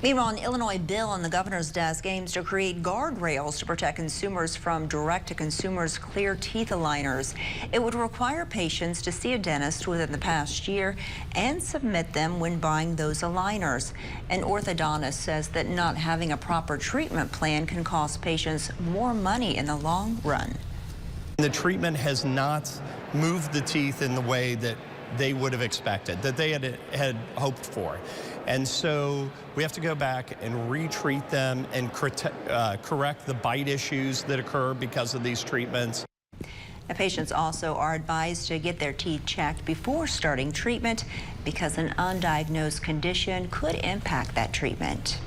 Meanwhile, an Illinois bill on the governor's desk aims to create guardrails to protect consumers from direct-to-consumers clear teeth aligners. It would require patients to see a dentist within the past year and submit them when buying those aligners. An orthodontist says that not having a proper treatment plan can cost patients more money in the long run. The treatment has not moved the teeth in the way that they would have expected, that they had hoped for. And so we have to go back and retreat them and correct the bite issues that occur because of these treatments. Now, patients also are advised to get their teeth checked before starting treatment because an undiagnosed condition could impact that treatment.